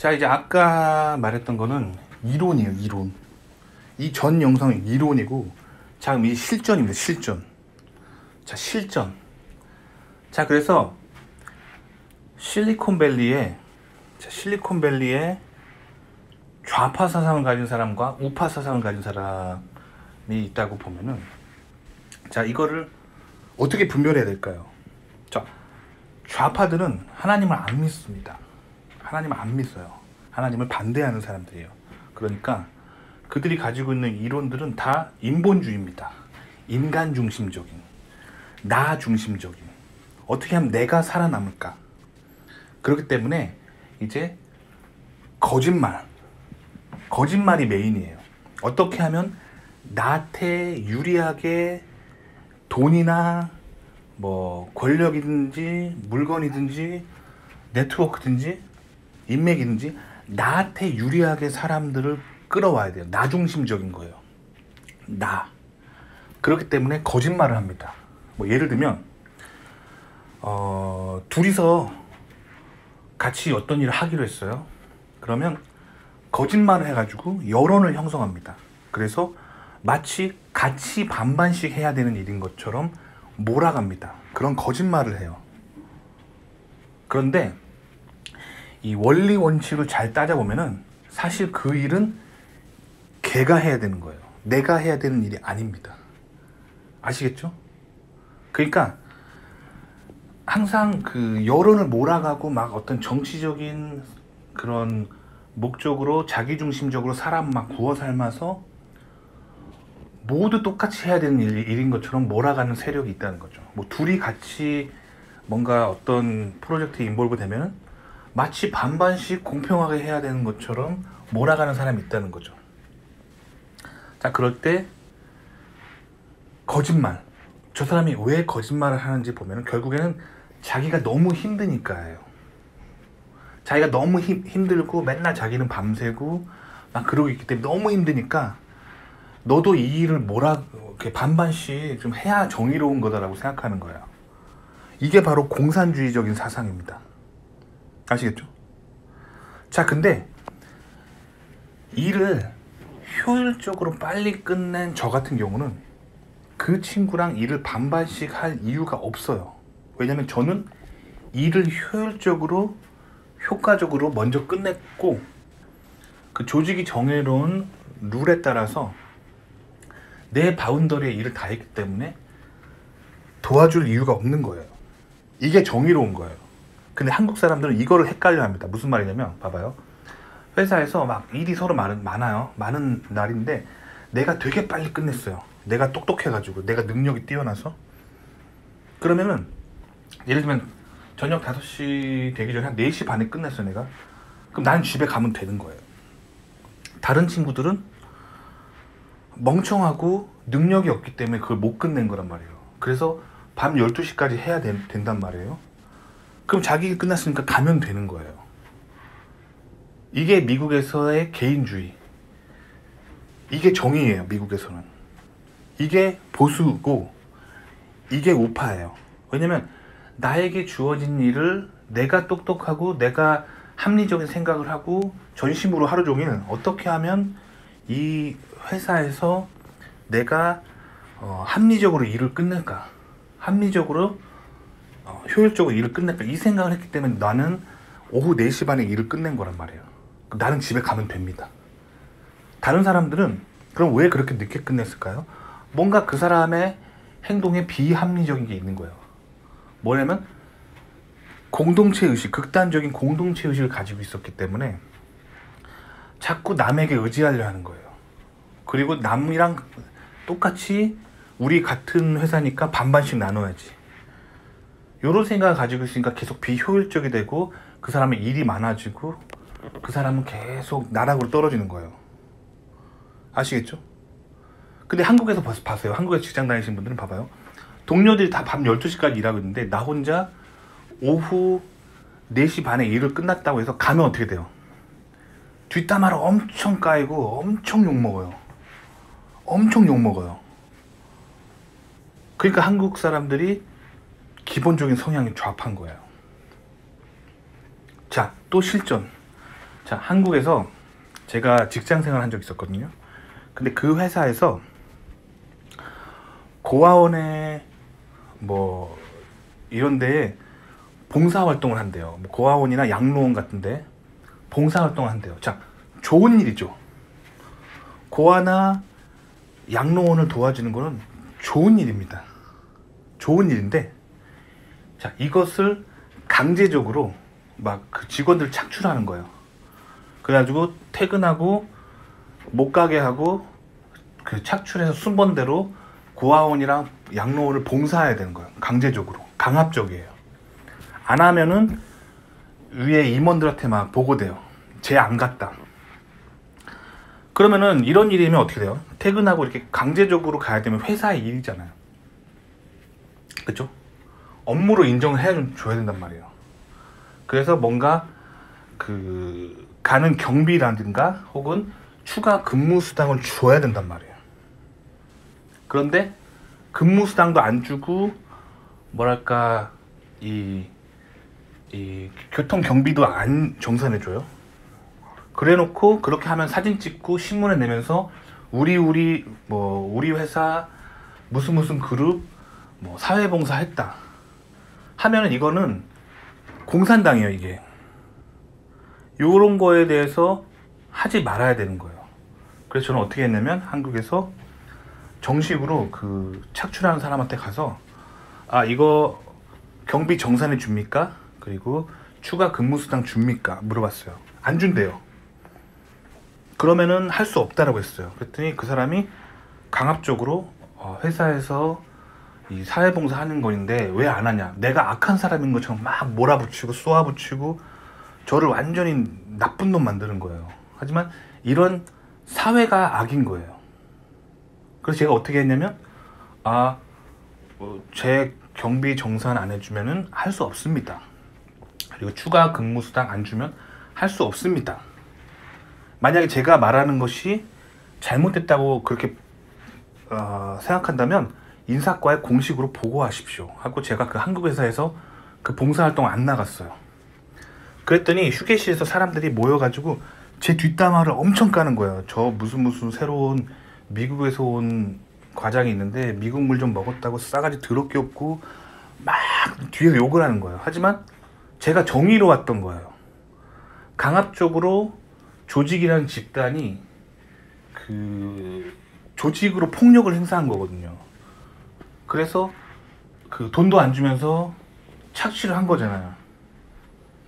자, 이제 아까 말했던 거는 이론이에요, 이론. 이 전 영상은 이론이고, 자, 그럼 이 실전입니다, 실전. 자, 실전. 자, 그래서 실리콘밸리에 좌파 사상을 가진 사람과 우파 사상을 가진 사람이 있다고 보면은, 자, 이거를 어떻게 분별해야 될까요? 자, 좌파들은 하나님을 안 믿습니다. 하나님을 안 믿어요. 하나님을 반대하는 사람들이에요. 그러니까 그들이 가지고 있는 이론들은 다 인본주의입니다. 인간 중심적인, 나 중심적인, 어떻게 하면 내가 살아남을까. 그렇기 때문에 이제 거짓말이 메인이에요. 어떻게 하면 나한테 유리하게 돈이나 뭐 권력이든지 물건이든지 네트워크든지 인맥이든지 나한테 유리하게 사람들을 끌어와야 돼요. 나 중심적인 거예요. 나. 그렇기 때문에 거짓말을 합니다. 뭐 예를 들면 둘이서 같이 어떤 일을 하기로 했어요. 그러면 거짓말을 해가지고 여론을 형성합니다. 그래서 마치 같이 반반씩 해야 되는 일인 것처럼 몰아갑니다. 그런 거짓말을 해요. 그런데 이 원리 원칙을 잘 따져보면은 사실 그 일은 걔가 해야 되는 거예요. 내가 해야 되는 일이 아닙니다. 아시겠죠? 그러니까 항상 그 여론을 몰아가고 막 어떤 정치적인 그런 목적으로 자기중심적으로 사람 막 구워 삶아서 모두 똑같이 해야 되는 일인 것처럼 몰아가는 세력이 있다는 거죠. 뭐 둘이 같이 뭔가 어떤 프로젝트에 인볼브 되면 마치 반반씩 공평하게 해야 되는 것처럼 몰아가는 사람이 있다는 거죠. 자, 그럴 때 거짓말. 저 사람이 왜 거짓말을 하는지 보면 결국에는 자기가 너무 힘드니까예요. 자기가 너무 힘들고 맨날 자기는 밤새고 막 그러고 있기 때문에 너무 힘드니까 너도 이 일을 이렇게 반반씩 좀 해야 정의로운 거다라고 생각하는 거예요. 이게 바로 공산주의적인 사상입니다. 아시겠죠? 자, 근데 일을 효율적으로 빨리 끝낸 저 같은 경우는 그 친구랑 일을 반반씩 할 이유가 없어요. 왜냐면 저는 일을 효과적으로 먼저 끝냈고 그 조직이 정해놓은 룰에 따라서 내 바운더리에 일을 다 했기 때문에 도와줄 이유가 없는 거예요. 이게 정의로운 거예요. 근데 한국 사람들은 이거를 헷갈려 합니다. 무슨 말이냐면 봐봐요. 회사에서 막 일이 서로 많아요. 많은 날인데 내가 되게 빨리 끝냈어요. 내가 똑똑해가지고 내가 능력이 뛰어나서 그러면은 예를 들면 저녁 5시 되기 전에 한 4시 반에 끝냈어 내가. 그럼 나는 집에 가면 되는 거예요. 다른 친구들은 멍청하고 능력이 없기 때문에 그걸 못 끝낸 거란 말이에요. 그래서 밤 12시까지 해야 된단 말이에요. 그럼 자기 끝났으니까 가면 되는 거예요. 이게 미국에서의 개인주의. 이게 정의예요, 미국에서는. 이게 보수고 이게 우파예요. 왜냐면 나에게 주어진 일을 내가 똑똑하고 내가 합리적인 생각을 하고 전심으로 하루 종일 어떻게 하면 이 회사에서 내가 합리적으로 일을 끝낼까, 합리적으로 효율적으로 일을 끝낼까 이 생각을 했기 때문에 나는 오후 4시 반에 일을 끝낸 거란 말이에요. 나는 집에 가면 됩니다. 다른 사람들은 그럼 왜 그렇게 늦게 끝냈을까요? 뭔가 그 사람의 행동에 비합리적인 게 있는 거예요. 뭐냐면 공동체의식, 극단적인 공동체의식을 가지고 있었기 때문에 자꾸 남에게 의지하려 하는 거예요. 그리고 남이랑 똑같이 우리 같은 회사니까 반반씩 나눠야지. 이런 생각을 가지고 있으니까 계속 비효율적이 되고 그 사람의 일이 많아지고 그 사람은 계속 나락으로 떨어지는 거예요. 아시겠죠? 근데 한국에서 봐세요. 한국에서 직장 다니시는 분들은 봐봐요. 동료들이 다 밤 12시까지 일하고 있는데 나 혼자 오후 4시 반에 일을 끝났다고 해서 가면 어떻게 돼요? 뒷담화를 엄청 까이고 엄청 욕먹어요. 엄청 욕먹어요. 그러니까 한국 사람들이 기본적인 성향이 좌파인 거예요. 자, 또 실전. 자, 한국에서 제가 직장 생활 한 적 있었거든요. 근데 그 회사에서 고아원에 뭐 이런 데에 봉사활동을 한대요. 뭐 고아원이나 양로원 같은데 봉사활동을 한대요. 자, 좋은 일이죠. 고아나 양로원을 도와주는 거는 좋은 일입니다. 좋은 일인데, 자, 이것을 강제적으로 막 그 직원들 착출하는 거예요. 그래가지고 퇴근하고 못 가게 하고 그 착출해서 순번대로 고아원이랑 양로원을 봉사해야 되는 거예요. 강제적으로. 강압적이에요. 안 하면은 위에 임원들한테 막 보고돼요. 쟤 안 갔다. 그러면은 이런 일이면 어떻게 돼요? 퇴근하고 이렇게 강제적으로 가야 되면 회사의 일이잖아요. 그쵸? 업무로 인정을 해줘야 된단 말이에요. 그래서 뭔가 그 가는 경비라든가 혹은 추가 근무 수당을 줘야 된단 말이에요. 그런데 근무 수당도 안 주고 뭐랄까 이 교통 경비도 안 정산해줘요. 그래놓고 그렇게 하면 사진 찍고 신문에 내면서 우리 회사 무슨 그룹 뭐 사회봉사 했다 하면은 이거는 공산당이에요. 이게 요런 거에 대해서 하지 말아야 되는 거예요. 그래서 저는 어떻게 했냐면 한국에서 정식으로 그 착출하는 사람한테 가서 아, 이거 경비 정산해 줍니까? 그리고 추가 근무수당 줍니까? 물어봤어요. 안 준대요. 그러면은 할 수 없다라고 했어요. 그랬더니 그 사람이 강압적으로 회사에서 이 사회봉사 하는 거인데 왜 안 하냐, 내가 악한 사람인 것처럼 막 몰아붙이고 쏘아붙이고 저를 완전히 나쁜 놈 만드는 거예요. 하지만 이런 사회가 악인 거예요. 그래서 제가 어떻게 했냐면 제 경비 정산 안 해주면은 할 수 없습니다. 그리고 추가 근무수당 안 주면 할 수 없습니다. 만약에 제가 말하는 것이 잘못됐다고 그렇게 생각한다면 인사과에 공식으로 보고하십시오 하고 제가 그 한국 회사에서 그 봉사활동 안 나갔어요. 그랬더니 휴게실에서 사람들이 모여가지고 제 뒷담화를 엄청 까는 거예요. 저 무슨 새로운 미국에서 온 과장이 있는데 미국 물 좀 먹었다고 싸가지 더럽게 없고 막 뒤에서 욕을 하는 거예요. 하지만 제가 정의로웠던 거예요. 강압적으로 조직이라는 집단이 그 조직으로 폭력을 행사한 거거든요. 그래서 그 돈도 안 주면서 착취를 한 거잖아요.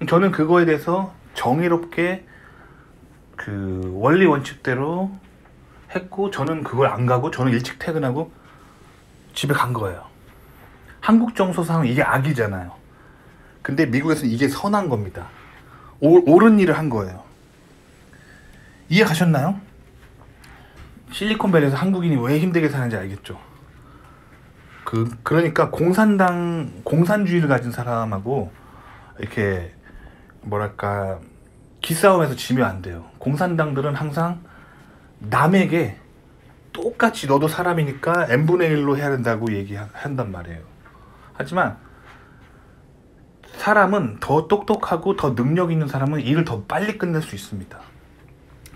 저는 그거에 대해서 정의롭게 그 원리 원칙대로 했고, 저는 그걸 안 가고 저는 일찍 퇴근하고 집에 간 거예요. 한국 정서상 이게 악이잖아요. 근데 미국에서는 이게 선한 겁니다. 옳은 일을 한 거예요. 이해 가셨나요? 실리콘밸리에서 한국인이 왜 힘들게 사는지 알겠죠? 그러니까 공산주의를 가진 사람하고 이렇게 뭐랄까 기싸움에서 지면 안 돼요. 공산당들은 항상 남에게 똑같이 너도 사람이니까 n분의 1로 해야 된다고 얘기한단 말이에요. 하지만 사람은 더 똑똑하고 더 능력 있는 사람은 일을 더 빨리 끝낼 수 있습니다.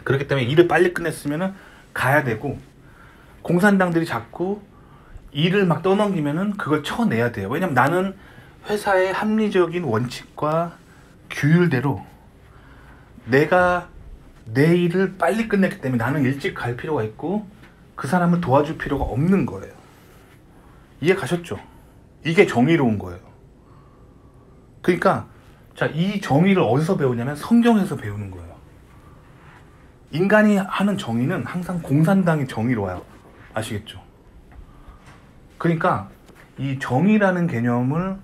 그렇기 때문에 일을 빨리 끝냈으면 가야 되고, 공산당들이 자꾸 일을 막 떠넘기면은 그걸 쳐내야 돼요. 왜냐면 나는 회사의 합리적인 원칙과 규율대로 내가 내 일을 빨리 끝냈기 때문에 나는 일찍 갈 필요가 있고 그 사람을 도와줄 필요가 없는 거예요. 이해 가셨죠? 이게 정의로운 거예요. 그러니까 자, 이 정의를 어디서 배우냐면 성경에서 배우는 거예요. 인간이 하는 정의는 항상 공산당의 정의로워요. 아시겠죠? 그러니까 이 정의라는 개념을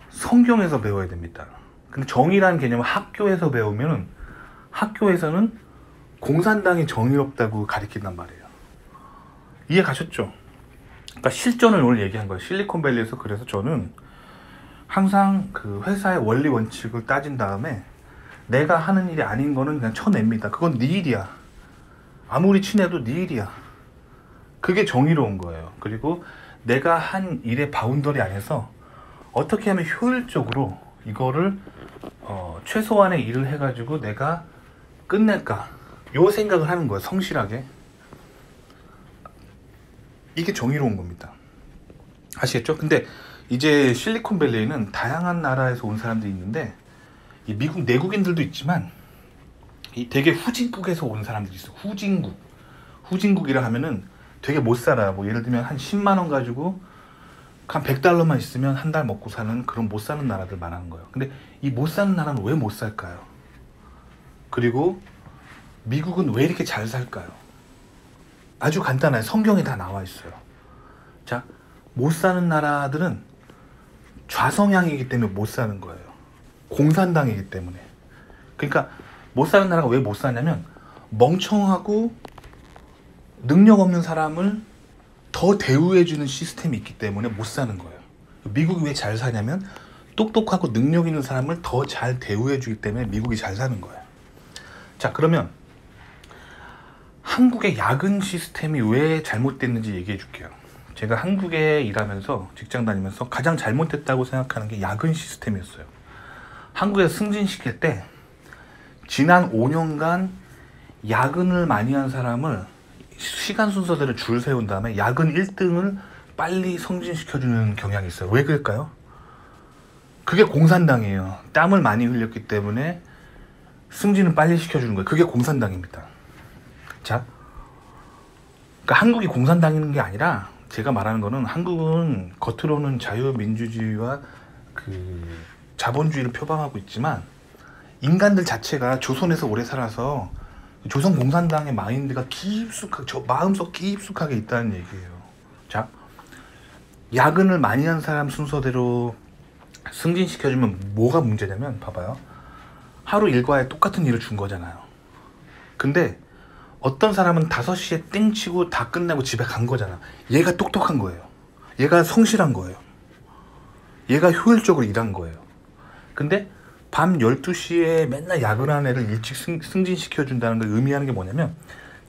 성경에서 배워야 됩니다. 근데 정의라는 개념을 학교에서 배우면 학교에서는 공산당이 정의롭다고 가르친단 말이에요. 이해 가셨죠? 그러니까 실전을 오늘 얘기한 거예요. 실리콘밸리에서. 그래서 저는 항상 그 회사의 원리 원칙을 따진 다음에 내가 하는 일이 아닌 거는 그냥 쳐냅니다. 그건 네 일이야. 아무리 친해도 네 일이야. 그게 정의로운 거예요. 그리고 내가 한 일의 바운더리 안에서 어떻게 하면 효율적으로 이거를 최소한의 일을 해가지고 내가 끝낼까? 요 생각을 하는 거예요. 성실하게. 이게 정의로운 겁니다. 아시겠죠? 근데 이제 실리콘밸리에는 다양한 나라에서 온 사람들이 있는데, 이 미국 내국인들도 있지만 이 되게 후진국에서 온 사람들이 있어요. 후진국이라 하면은 되게 못 살아요. 뭐 예를 들면 한 10만 원 가지고 한 100달러만 있으면 한 달 먹고 사는 그런 못 사는 나라들 말하는 거예요. 근데 이 못 사는 나라는 왜 못 살까요? 그리고 미국은 왜 이렇게 잘 살까요? 아주 간단해요. 성경에 다 나와 있어요. 자, 못 사는 나라들은 좌성향이기 때문에 못 사는 거예요. 공산당이기 때문에. 그러니까 못 사는 나라가 왜 못 사냐면 멍청하고 능력 없는 사람을 더 대우해주는 시스템이 있기 때문에 못 사는 거예요. 미국이 왜 잘 사냐면 똑똑하고 능력 있는 사람을 더 잘 대우해주기 때문에 미국이 잘 사는 거예요. 자, 그러면 한국의 야근 시스템이 왜 잘못됐는지 얘기해 줄게요. 제가 한국에 일하면서 직장 다니면서 가장 잘못됐다고 생각하는 게 야근 시스템이었어요. 한국에서 승진시킬 때 지난 5년간 야근을 많이 한 사람을 시간 순서대로 줄 세운 다음에 야근 1등을 빨리 승진시켜주는 경향이 있어요. 왜 그럴까요? 그게 공산당이에요. 땀을 많이 흘렸기 때문에 승진을 빨리 시켜주는 거예요. 그게 공산당입니다. 자, 그러니까 한국이 공산당인 게 아니라 제가 말하는 거는 한국은 겉으로는 자유민주주의와 그 자본주의를 표방하고 있지만 인간들 자체가 조선에서 오래 살아서 조선 공산당의 마인드가 마음속 깊숙하게 있다는 얘기예요. 자, 야근을 많이 한 사람 순서대로 승진시켜주면 뭐가 문제냐면 봐봐요. 하루 일과에 똑같은 일을 준 거잖아요. 근데 어떤 사람은 5시에 땡 치고 다 끝내고 집에 간 거잖아. 얘가 똑똑한 거예요. 얘가 성실한 거예요. 얘가 효율적으로 일한 거예요. 근데 밤 12시에 맨날 야근하는 애를 일찍 승진시켜준다는 걸 의미하는 게 뭐냐면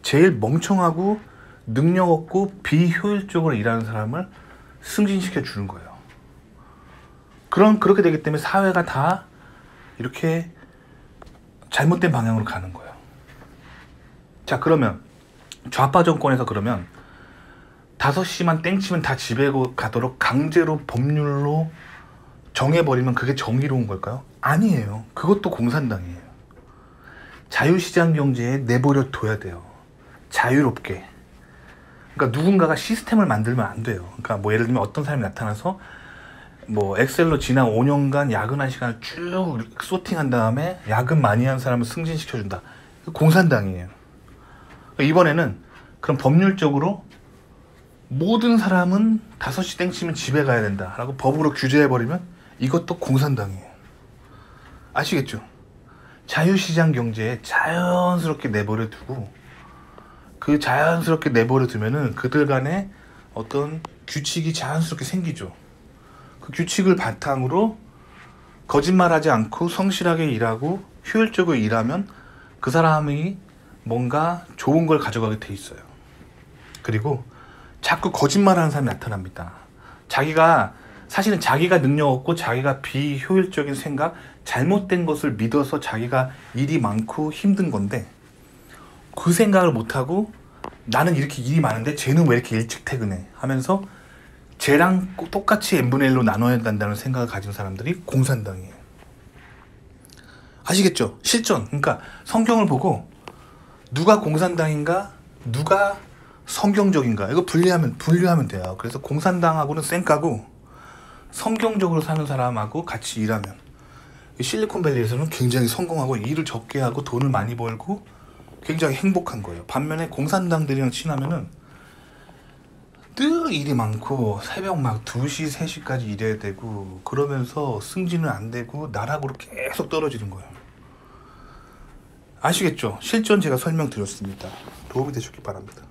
제일 멍청하고 능력 없고 비효율적으로 일하는 사람을 승진시켜주는 거예요. 그렇게 되기 때문에 사회가 다 이렇게 잘못된 방향으로 가는 거예요. 자, 그러면 좌파 정권에서 그러면 5시만 땡치면 다 집에 가도록 강제로 법률로 정해버리면 그게 정의로운 걸까요? 아니에요. 그것도 공산당이에요. 자유시장 경제에 내버려 둬야 돼요. 자유롭게. 그러니까 누군가가 시스템을 만들면 안 돼요. 그러니까 뭐 예를 들면 어떤 사람이 나타나서 뭐 엑셀로 지난 5년간 야근한 시간을 쭉 소팅한 다음에 야근 많이 한 사람을 승진시켜준다. 공산당이에요. 이번에는 그럼 법률적으로 모든 사람은 5시 땡치면 집에 가야 된다 라고 법으로 규제해버리면 이것도 공산당이에요. 아시겠죠? 자유시장 경제에 자연스럽게 내버려 두고 그 자연스럽게 내버려 두면은 그들 간에 어떤 규칙이 자연스럽게 생기죠. 그 규칙을 바탕으로 거짓말하지 않고 성실하게 일하고 효율적으로 일하면 그 사람이 뭔가 좋은 걸 가져가게 돼 있어요. 그리고 자꾸 거짓말하는 사람이 나타납니다. 사실은 자기가 능력 없고 자기가 비효율적인 생각, 잘못된 것을 믿어서 자기가 일이 많고 힘든 건데 그 생각을 못하고 나는 이렇게 일이 많은데 쟤는 왜 이렇게 일찍 퇴근해 하면서 쟤랑 똑같이 n분의 1로 나눠야 된다는 생각을 가진 사람들이 공산당이에요. 아시겠죠? 실전. 그러니까 성경을 보고 누가 공산당인가 누가 성경적인가 이거 분류하면 돼요. 그래서 공산당하고는 쌩까고 성경적으로 사는 사람하고 같이 일하면 실리콘밸리에서는 굉장히 성공하고 일을 적게 하고 돈을 많이 벌고 굉장히 행복한 거예요. 반면에 공산당들이랑 친하면은 늘 일이 많고 새벽 막 2시, 3시까지 일해야 되고 그러면서 승진은 안 되고 나락으로 계속 떨어지는 거예요. 아시겠죠? 실전 제가 설명드렸습니다. 도움이 되셨길 바랍니다.